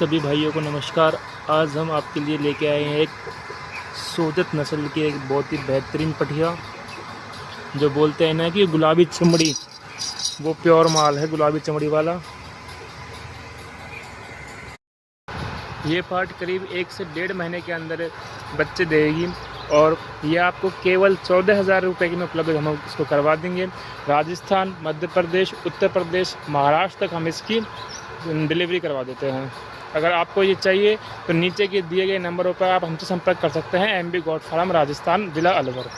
सभी भाइयों को नमस्कार। आज हम आपके लिए लेके आए हैं एक सोजत नस्ल की एक बहुत ही बेहतरीन पठिया, जो बोलते हैं ना कि गुलाबी चमड़ी, वो प्योर माल है गुलाबी चमड़ी वाला। ये पार्ट करीब 1 से 1.5 महीने के अंदर बच्चे देगी और ये आपको केवल 14,000 रुपये की में उपलब्ध हम इसको करवा देंगे। राजस्थान, मध्य प्रदेश, उत्तर प्रदेश, महाराष्ट्र तक हम इसकी डिलीवरी करवा देते हैं। अगर आपको ये चाहिए तो नीचे के दिए गए नंबरों पर आप हमसे संपर्क कर सकते हैं। MB गॉड फार्म, राजस्थान, जिला अलवर।